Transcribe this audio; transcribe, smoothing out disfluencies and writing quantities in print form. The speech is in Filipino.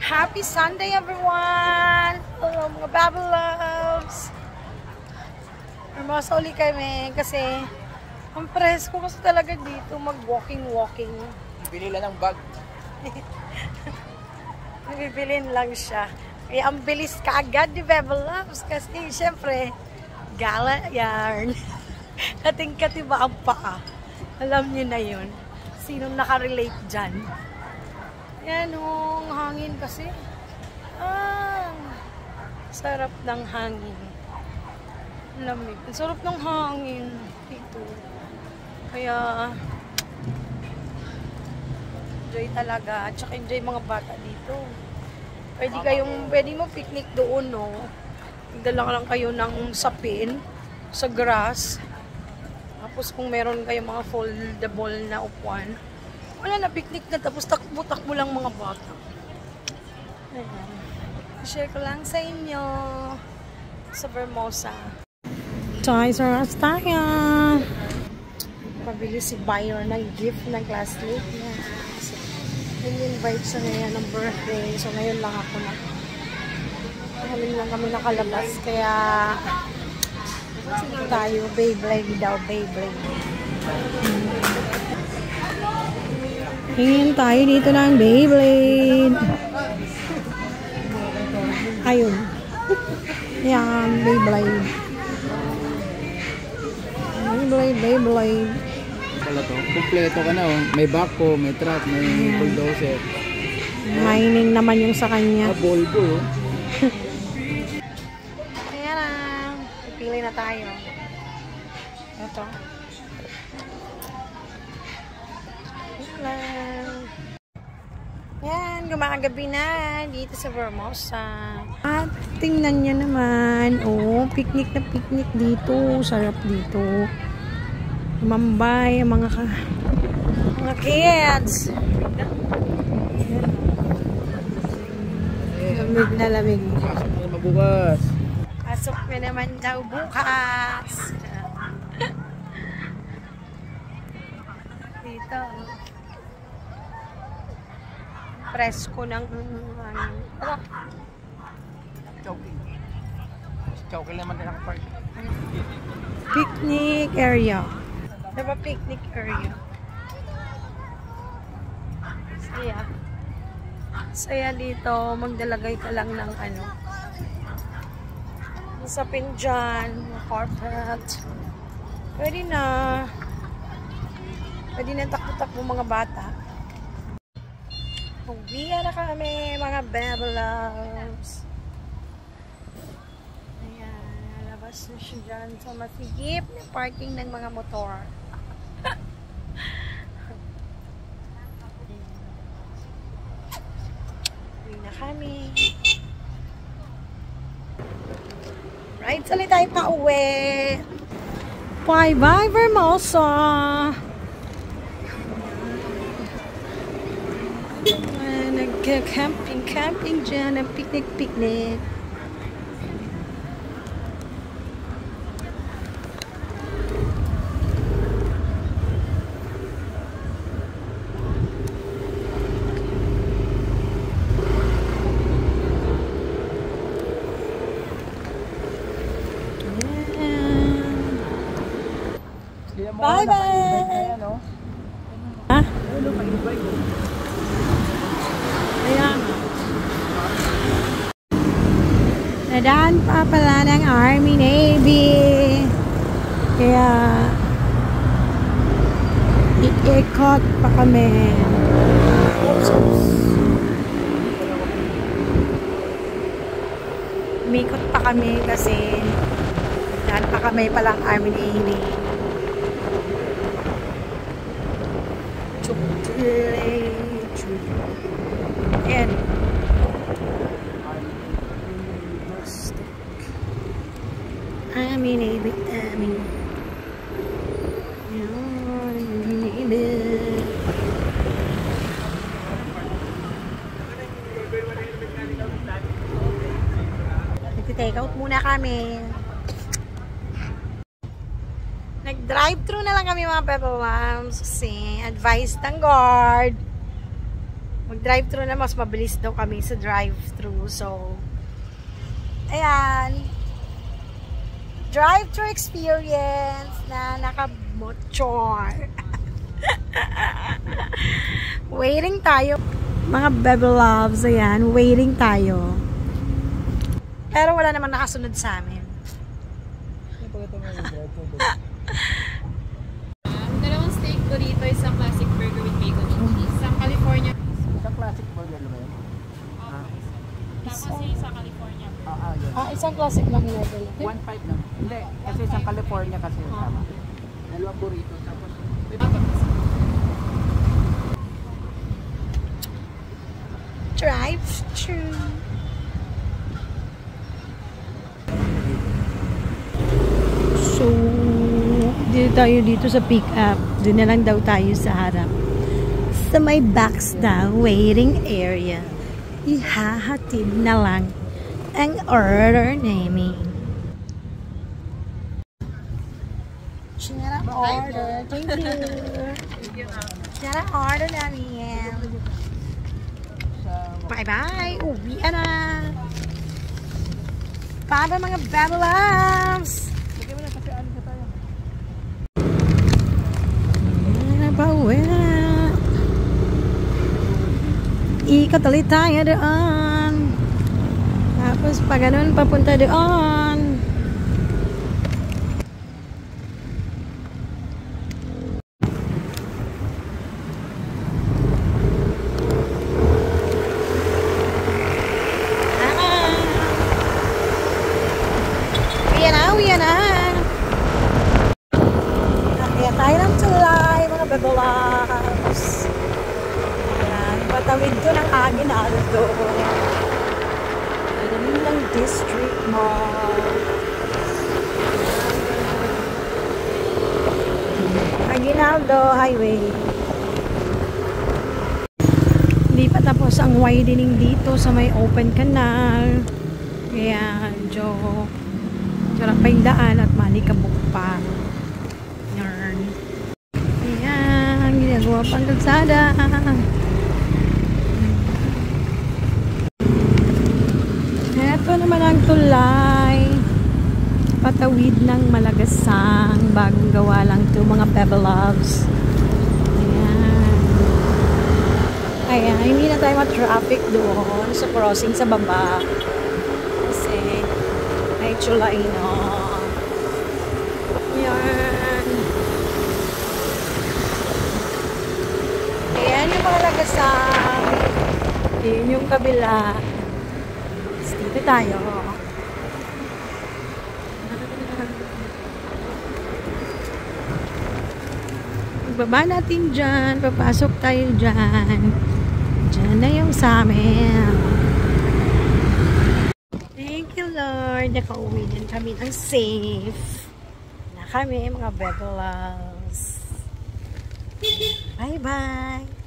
Happy Sunday, everyone! Hello, mga Bubble Loves! Hermosa uli kami kasi ang presko kasi talaga dito mag-walking. Bili lang ng bag. Bibilin lang siya. Kaya ang bilis kaagad ni Bubble Loves kasi syempre gala yarn. Kating-kati ba ang paa? Alam niyo na yun. Sinong nakarelate dyan? Yan ang hangin kasi. Sarap ng hangin. Lamig. Sarap ng hangin dito. Kaya enjoy talaga. At saka enjoy mga bata dito. Pwede mo picnic doon, no? Magdala lang kayo ng sapin sa grass. Tapos kung meron kayong mga foldable na upuan, wala na, picnic na, tapos takbo-takbo lang mga bata. Ayan. Share ko lang sa inyo sa Vermosa. Toys R Us tayo. Pabili si Byron ng gift ng classmate niya. So, in-invite siya ngayon ng birthday. So, ngayon lang ako na. Ngayon lang kami nakalabas. Kaya, tayo, Beyblade daw, Beyblade. Hingin tayo dito ng Beyblade. Ayun. Yan, Beyblade. Beyblade. Pala to. Kompleto ka na, oh. May backhoe, may truck, may bulldozer. Mining naman yung sa kanya. Volvo, oh. Ayan na. Pipili na tayo. Ito. Yan, gumagabi na dito sa Vermosa. At tingnan nyo naman, oh, picnic na picnic dito. Sarap dito. Mambay ang mga kids. Lamig na lamig. Pasok na naman bukas. Pasok na naman daw bukas. Dito. Presko ng Choking naman din ang park. picnic area. Diba picnic area? Saya dito. Magdalagay ka lang ng sapin dyan, carpet. Pwede na takbo-takbo mga bata. Uwian na kami, mga Bubble Loves. Ayan, nalabas na siya dyan sa masigip na parking ng mga motor. Uwi na kami. Right, sali tayo pa uwi. Bye-bye, Vermosa! Nag-camping dyan, ang picnic. Bye-bye! Ha? Ayan. Nadaan pa pala ng Army Navy. Kaya i-ikot pa kami. Umikot pa kami kasi daan pa kami palang Army Navy. Ayan. Army Navy. Nag-take out muna kami. Nag-drive-thru na lang kami mga Bubble Loves kasi advice ng guard Mag-drive-thru na, mas mabilis daw kami sa drive-thru. So, ayan. Drive-thru experience na naka-motor. Waiting tayo. Mga baby loves, ayan. Waiting tayo. Pero wala namang nakasunod sa amin. Dalawang steak burrito, isang classic burger with bacon and cheese. Isang California. Isang classic burger na ba yun? Tapos yung isang California burger. Yun. Isang classic lang level. 1.5 lang. Hindi, kasi isang California kasi tama. Dalawang burrito, tapos Drive-thru. So, dito tayo dito sa pick up. Doon na lang daw tayo sa harap. Sa may box na waiting area. Ihahatid na lang ang order namin. Sinara order. Thank you. Sinara order namin. Bye-bye. Uwi na. Para mga baby loves. Nabawi na. Ikot ulit tayo doon. Tapos pag ganun, papunta doon. Uwi na. Kaya tayo ng tulay, mga baby loves. Ayan, patawid ko ng Aguinaldo. Manilang District Mall. Aguinaldo Highway. Hindi pa tapos ang widening dito sa may open canal. Kaya medyo sarap pa yung daan at malikabok pa. Yarn. Ayan, ginagawa pang kalsada. Ito naman ang tulay. Patawid ng Malagasang. Bagong gawa lang ito mga baby loves. Ayan. Ayan, hindi na tayo ma-traffic doon sa crossing sa baba. Kasi ay tulay na. Yan. Ayan yung mga Malagasang. Ayan yung kabila. Dito tayo. Magbaba natin dyan. Papasok tayo dyan. Dyan na yung sa amin. Thank you, Lord. Nakauwi din kami ng safe. Na kami, mga baby loves. Bye-bye.